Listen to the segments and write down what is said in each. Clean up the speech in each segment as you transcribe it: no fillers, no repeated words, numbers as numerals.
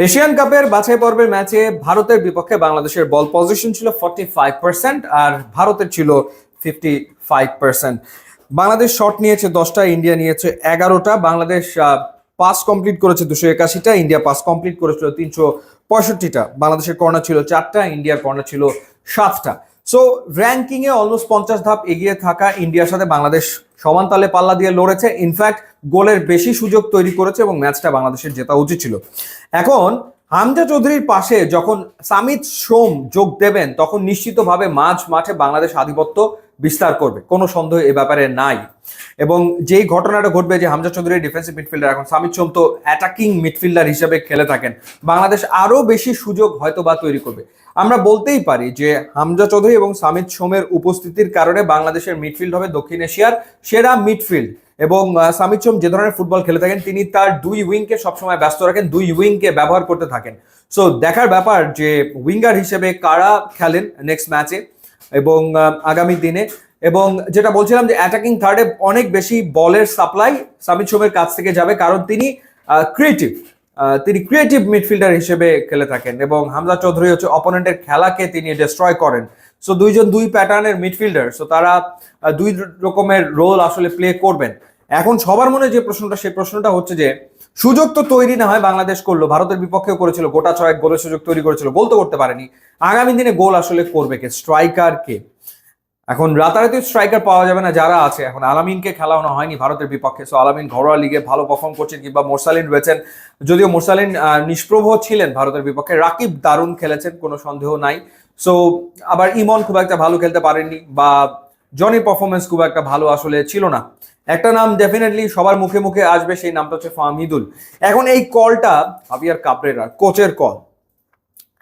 Asian কাপের বাছাই পর্বের ম্যাচে ভারতের বিপক্ষে বাংলাদেশের বল পজিশন ছিল 45% আর ভারতের ছিল 55%। বাংলাদেশ শট নিয়েছে 10টা, ইন্ডিয়া নিয়েছে 11টা। বাংলাদেশ পাস কমপ্লিট করেছে 281টা, ইন্ডিয়া পাস কমপ্লিট করেছিল 365টা। বাংলাদেশের কর্নার ছিল 4টা, ইন্ডিয়ার কর্নার ছিল 7টা। সো র্যাঙ্কিং এ অলমোস্ট 50 ধাপ এগিয়ে থাকা ইন্ডিয়ার সাথে বাংলাদেশ সমান তালে পাল্লা দিয়ে লড়েছে। ইনফ্যাক্ট গোলের বেশি সুযোগ তৈরি করেছে এবং ম্যাচটা বাংলাদেশের জেতা উচিত ছিল। এখন হামজা চৌধুরীর পাশে যখন সামিত সোম যোগ দেবেন তখন নিশ্চিতভাবে মাঝ মাঠে বাংলাদেশ আধিপত্য বিস্তার করবে, কোনো সন্দেহ এ ব্যাপারে নাই। এবং যেই ঘটনাটা ঘটবে যে হামজা চৌধুরী ডিফেন্সিভ মিডফিল্ডার, এখন সামিত সোম তো অ্যাটাকিং মিডফিল্ডার হিসেবে খেলে থাকেন, বাংলাদেশ আরো বেশি সুযোগ হয়তো বা তৈরি করবে। আমরা বলতেই পারি যে হামজা চৌধুরী এবং সামিত সোমের উপস্থিতির কারণে বাংলাদেশের মিডফিল্ড হবে দক্ষিণ এশিয়ার সেরা মিডফিল্ড। এবং সামিত সোম যে ধরনের ফুটবল খেলে থাকেন, তিনি তার দুই উইংকে সবসময় ব্যস্ত রাখেন, দুই উইংকে ব্যবহার করতে থাকেন। সো দেখার ব্যাপার যে উইঙ্গার হিসেবে কারা খেলেন নেক্সট ম্যাচে এবং আগামী দিনে। এবং যেটা বলছিলাম যে অ্যাটাকিং থার্ডে অনেক বেশি বলের সাপ্লাই সামিত সোমের কাছ থেকে যাবে, কারণ তিনি ক্রিয়েটিভ মিডফিল্ডার হিসেবে খেলে থাকেন এবং হামজা চৌধুরী হচ্ছে অপোনেন্টের খেলাকে তিনি ডিস্ট্রয় করেন। সো দুইজন দুই প্যাটার্নের মিডফিল্ডার, সো তারা দুই রকমের রোল আসলে প্লে করবেন। এখন সবার মনে যে প্রশ্নটা, সেই প্রশ্নটা হচ্ছে যে সুযোগ তো তৈরি না হয় বাংলাদেশ করলো, ভারতের বিপক্ষেও করেছিল, গোটা ছয়েক গোলের সুযোগ তৈরি করেছিল, গোল তো করতে পারেনি। আগামী দিনে গোল আসলে করবে কে, স্ট্রাইকার কে? এখন রাতারাতি স্ট্রাইকার পাওয়া যাবে না যারা আছে। এখন আলামিনকে খেলানো হয়নি ভারতের বিপক্ষে, সো আলামিন ঘরোয়া লিগে ভালো পারফর্ম করছেন, কিংবা মোরসালিন রয়েছেন, যদিও মোরসালিন নিষ্প্রভ ছিলেন ভারতের বিপক্ষে। রাকিব দারুণ খেলেছেন, কোনো সন্দেহ নাই। সো আবার ইমন খুব একটা ভালো খেলতে পারেননি, বা জনির পারফরমেন্স খুব একটা ভালো আসলে ছিল না। একটা নাম ডেফিনেটলি সবার মুখে মুখে আসবে, সেই নামটা হচ্ছে ফাহমিদুল। এখন এই কলটা হাভিয়ার কাবরেরা কোচের কল।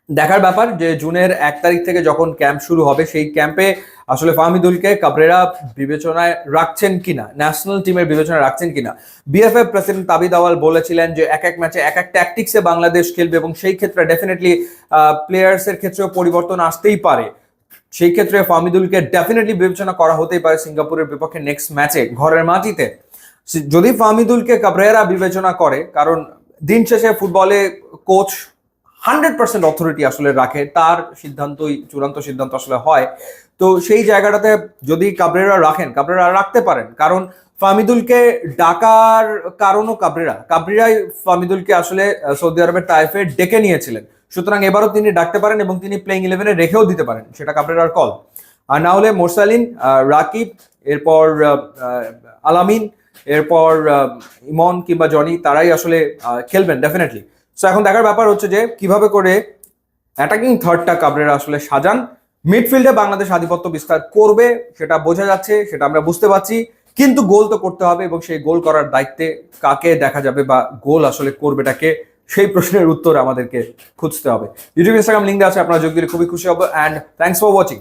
দেখার ব্যাপার যে জুনের 1 তারিখ থেকে যখন ক্যাম্প শুরু হবে, সেই ক্যাম্পে আসলে ফাহমিদুলকে কাবরেরা বিবেচনায় রাখছেন কিনা, ন্যাশনাল টিমের বিবেচনায় রাখছেন কিনা। বিএফএ প্রেসিডেন্ট তাবিদ আওয়াল বলেছিলেন যে এক এক ম্যাচে এক এক ট্যাকটিক্সে বাংলাদেশ খেলবে, এবং সেই ক্ষেত্রে ডেফিনেটলি প্লেয়ার্সের ক্ষেত্রেও পরিবর্তন আসতেই পারে। সেই ক্ষেত্রে ফাহমিদুলকে ডেফিনেটলি বিবেচনা করা হতেই পারে সিঙ্গাপুরের বিপক্ষে নেক্সট ম্যাচে ঘরের মাটিতে। যদি ফাহমিদুলকে কাবরেরা বিবেচনা করে, কারণ দিন শেষে ফুটবলে কোচ 100% অথরিটি আসলে রাখে, তার সিদ্ধান্তই চূড়ান্ত সিদ্ধান্ত আসলে হয়। তো সেই জায়গাটাতে যদি কাবরেরা রাখেন, কাবরেরা রাখতে পারেন, কারণ ফাহমিদুলকে ডাকার কারণও কাবরেরাই ফাহমিদুলকে আসলে সৌদি আরবের তাইফে ডেকে নিয়েছিলেন। সুতরাং এবারও তিনি ডাকতে পারেন এবং তিনি প্লেইং 11-এ রেখেও দিতে পারেন, সেটা কাবরেরার কল। আর না হলে মোরসালিন, রাকিব, এরপর আলামিন, এরপর ইমন কিংবা জনি, তারাই আসলে খেলবেন ডেফিনেটলি। সো এখন দেখার ব্যাপার হচ্ছে যে কিভাবে করে অ্যাটাকিং থার্ডটা কাবরেরা আসলে সাজান। মিডফিল্ডে বাংলাদেশ আধিপত্য বিস্তার করবে, সেটা বোঝা যাচ্ছে, সেটা আমরা বুঝতে পারছি, কিন্তু গোল তো করতে হবে, এবং সেই গোল করার দায়িত্বে কাকে দেখা যাবে, বা গোল আসলে করবেটাকে, সেই প্রশ্নের উত্তর আমাদেরকে খুঁজতে হবে। ইউটিউব, ইনস্টাগ্রাম লিঙ্ক আছে, আপনারা যোগ দিলে খুবই খুশি হবো। And thanks for watching.